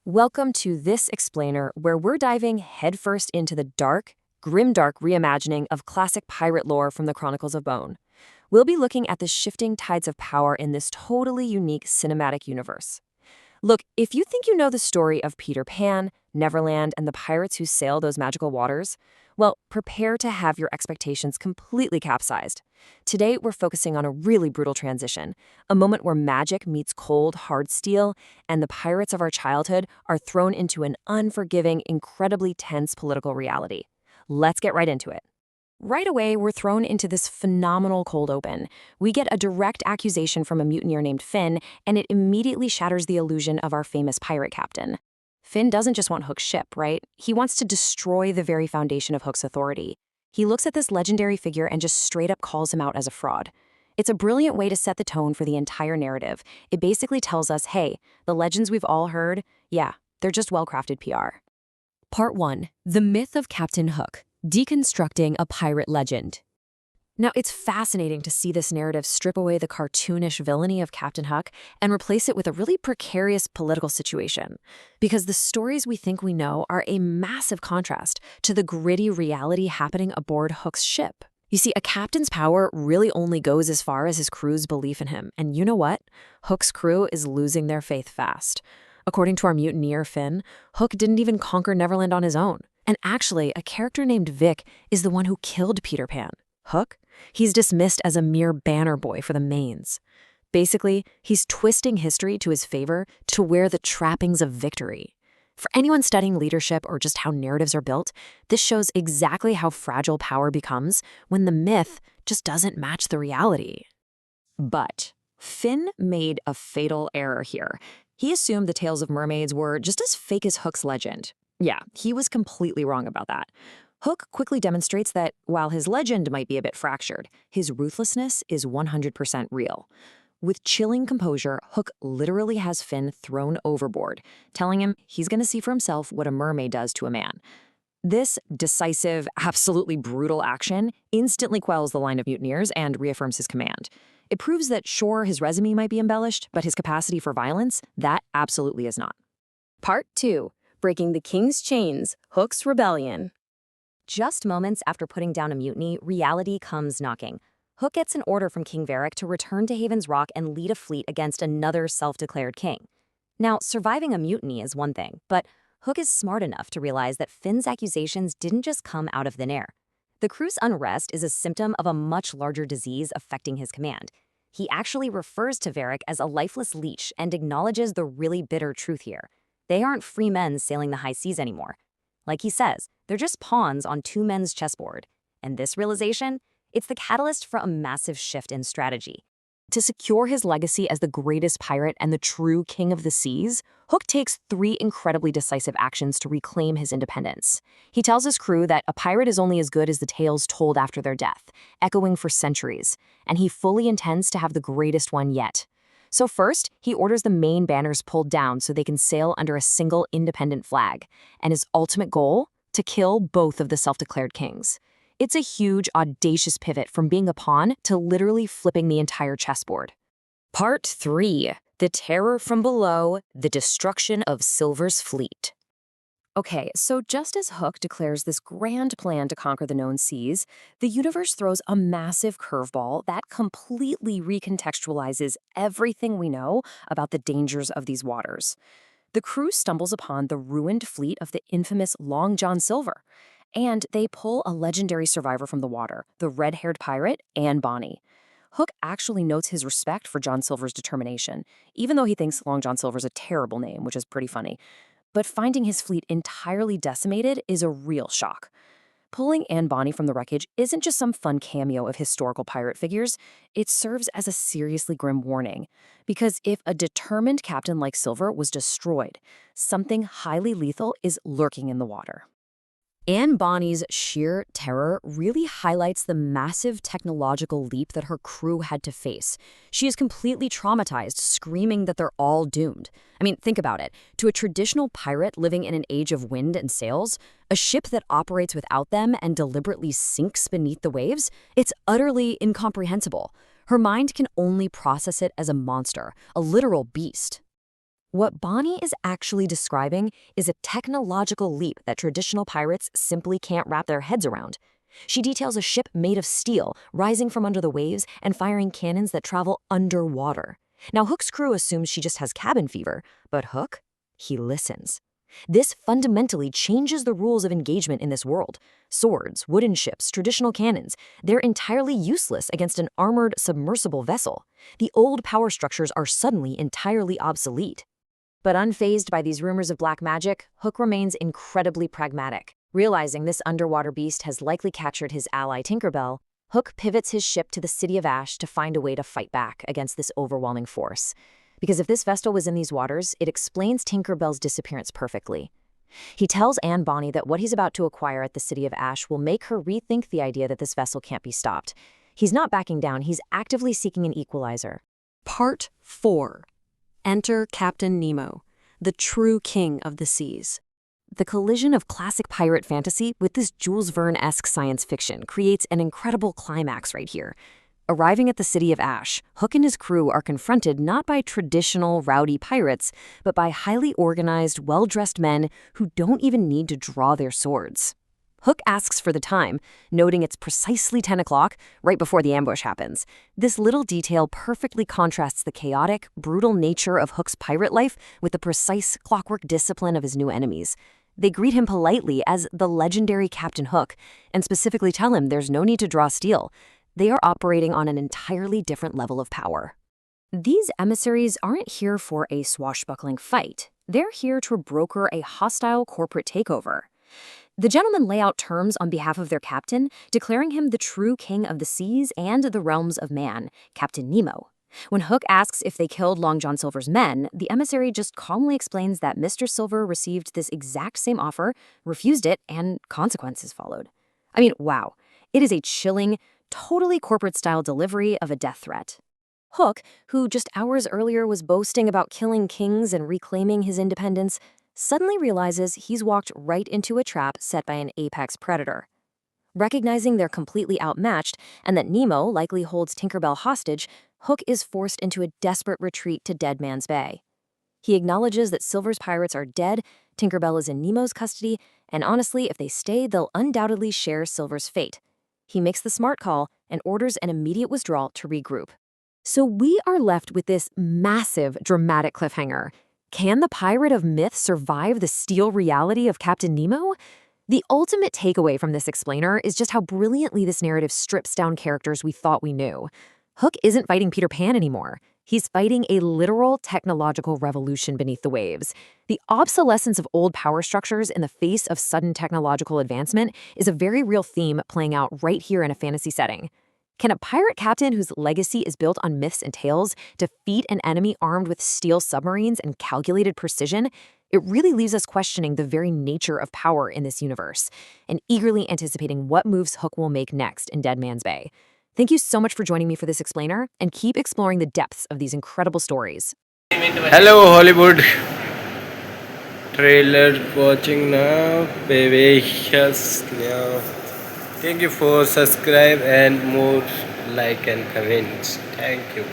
Welcome to this explainer where we're diving headfirst into the dark, grimdark reimagining of classic pirate lore from the Chronicles of Bone. We'll be looking at the shifting tides of power in this totally unique cinematic universe. Look, if you think you know the story of Peter Pan, Neverland, and the pirates who sail those magical waters, well, prepare to have your expectations completely capsized. Today, we're focusing on a really brutal transition, a moment where magic meets cold, hard steel, and the pirates of our childhood are thrown into an unforgiving, incredibly tense political reality. Let's get right into it. Right away, we're thrown into this phenomenal cold open. We get a direct accusation from a mutineer named Finn, and it immediately shatters the illusion of our famous pirate captain. Finn doesn't just want Hook's ship, right? He wants to destroy the very foundation of Hook's authority. He looks at this legendary figure and just straight up calls him out as a fraud. It's a brilliant way to set the tone for the entire narrative. It basically tells us, hey, the legends we've all heard, yeah, they're just well-crafted PR. Part 1. The Myth of Captain Hook. Deconstructing a pirate legend. Now, it's fascinating to see this narrative strip away the cartoonish villainy of Captain Hook and replace it with a really precarious political situation. Because the stories we think we know are a massive contrast to the gritty reality happening aboard Hook's ship. You see, a captain's power really only goes as far as his crew's belief in him. And you know what? Hook's crew is losing their faith fast. According to our mutineer Finn, Hook didn't even conquer Neverland on his own. And actually, a character named Vic is the one who killed Peter Pan. Hook? He's dismissed as a mere banner boy for the mains. Basically, he's twisting history to his favor to wear the trappings of victory. For anyone studying leadership or just how narratives are built, this shows exactly how fragile power becomes when the myth just doesn't match the reality. But Finn made a fatal error here. He assumed the tales of mermaids were just as fake as Hook's legend. Yeah, he was completely wrong about that. Hook quickly demonstrates that while his legend might be a bit fractured, his ruthlessness is 100% real. With chilling composure, Hook literally has Finn thrown overboard, telling him he's going to see for himself what a mermaid does to a man. This decisive, absolutely brutal action instantly quells the line of mutineers and reaffirms his command. It proves that sure, his resume might be embellished, but his capacity for violence, that absolutely is not. Part 2. Breaking the King's Chains, Hook's Rebellion. Just moments after putting down a mutiny, reality comes knocking. Hook gets an order from King Varric to return to Haven's Rock and lead a fleet against another self-declared king. Now, surviving a mutiny is one thing, but Hook is smart enough to realize that Finn's accusations didn't just come out of thin air. The crew's unrest is a symptom of a much larger disease affecting his command. He actually refers to Varric as a lifeless leech and acknowledges the really bitter truth here. They aren't free men sailing the high seas anymore. Like he says, they're just pawns on two men's chessboard. And this realization, it's the catalyst for a massive shift in strategy. To secure his legacy as the greatest pirate and the true king of the seas, Hook takes 3 incredibly decisive actions to reclaim his independence. He tells his crew that a pirate is only as good as the tales told after their death, echoing for centuries, and he fully intends to have the greatest one yet. So first, he orders the main banners pulled down so they can sail under a single independent flag, and his ultimate goal? To kill both of the self-declared kings. It's a huge, audacious pivot from being a pawn to literally flipping the entire chessboard. Part 3. The Terror from Below, the Destruction of Silver's Fleet. Okay, so just as Hook declares this grand plan to conquer the known seas, the universe throws a massive curveball that completely recontextualizes everything we know about the dangers of these waters. The crew stumbles upon the ruined fleet of the infamous Long John Silver, and they pull a legendary survivor from the water, the red-haired pirate, Anne Bonny. Hook actually notes his respect for John Silver's determination, even though he thinks Long John Silver's a terrible name, which is pretty funny. But finding his fleet entirely decimated is a real shock. Pulling Anne Bonny from the wreckage isn't just some fun cameo of historical pirate figures, it serves as a seriously grim warning. Because if a determined captain like Silver was destroyed, something highly lethal is lurking in the water. Anne Bonny's sheer terror really highlights the massive technological leap that her crew had to face. She is completely traumatized, screaming that they're all doomed. I mean, think about it. To a traditional pirate living in an age of wind and sails, a ship that operates without them and deliberately sinks beneath the waves, it's utterly incomprehensible. Her mind can only process it as a monster, a literal beast. What Bonnie is actually describing is a technological leap that traditional pirates simply can't wrap their heads around. She details a ship made of steel, rising from under the waves and firing cannons that travel underwater. Now, Hook's crew assumes she just has cabin fever, but Hook, he listens. This fundamentally changes the rules of engagement in this world. Swords, wooden ships, traditional cannons, they're entirely useless against an armored, submersible vessel. The old power structures are suddenly entirely obsolete. But unfazed by these rumors of black magic, Hook remains incredibly pragmatic. Realizing this underwater beast has likely captured his ally Tinkerbell, Hook pivots his ship to the City of Ash to find a way to fight back against this overwhelming force. Because if this vessel was in these waters, it explains Tinkerbell's disappearance perfectly. He tells Anne Bonny that what he's about to acquire at the City of Ash will make her rethink the idea that this vessel can't be stopped. He's not backing down, he's actively seeking an equalizer. Part 4. Enter Captain Nemo, the true king of the seas. The collision of classic pirate fantasy with this Jules Verne-esque science fiction creates an incredible climax right here. Arriving at the City of Ash, Hook and his crew are confronted not by traditional rowdy pirates, but by highly organized, well-dressed men who don't even need to draw their swords. Hook asks for the time, noting it's precisely 10 o'clock, right before the ambush happens. This little detail perfectly contrasts the chaotic, brutal nature of Hook's pirate life with the precise clockwork discipline of his new enemies. They greet him politely as the legendary Captain Hook, and specifically tell him there's no need to draw steel. They are operating on an entirely different level of power. These emissaries aren't here for a swashbuckling fight. They're here to broker a hostile corporate takeover. The gentlemen lay out terms on behalf of their captain, declaring him the true king of the seas and the realms of man, Captain Nemo. When Hook asks if they killed Long John Silver's men, the emissary just calmly explains that Mr. Silver received this exact same offer, refused it, and consequences followed. I mean, wow. It is a chilling, totally corporate-style delivery of a death threat. Hook, who just hours earlier was boasting about killing kings and reclaiming his independence, suddenly realizes he's walked right into a trap set by an apex predator. Recognizing they're completely outmatched and that Nemo likely holds Tinkerbell hostage, Hook is forced into a desperate retreat to Dead Man's Bay. He acknowledges that Silver's pirates are dead, Tinkerbell is in Nemo's custody, and honestly, if they stay, they'll undoubtedly share Silver's fate. He makes the smart call and orders an immediate withdrawal to regroup. So we are left with this massive, dramatic cliffhanger. Can the pirate of myth survive the steel reality of Captain Nemo? The ultimate takeaway from this explainer is just how brilliantly this narrative strips down characters we thought we knew. Hook isn't fighting Peter Pan anymore. He's fighting a literal technological revolution beneath the waves. The obsolescence of old power structures in the face of sudden technological advancement is a very real theme playing out right here in a fantasy setting. Can a pirate captain whose legacy is built on myths and tales defeat an enemy armed with steel submarines and calculated precision? It really leaves us questioning the very nature of power in this universe and eagerly anticipating what moves Hook will make next in Dead Man's Bay. Thank you so much for joining me for this explainer, and keep exploring the depths of these incredible stories. Hello Hollywood trailer watching now, baby. Yes, now. Thank you for subscribe and more like and comments. Thank you.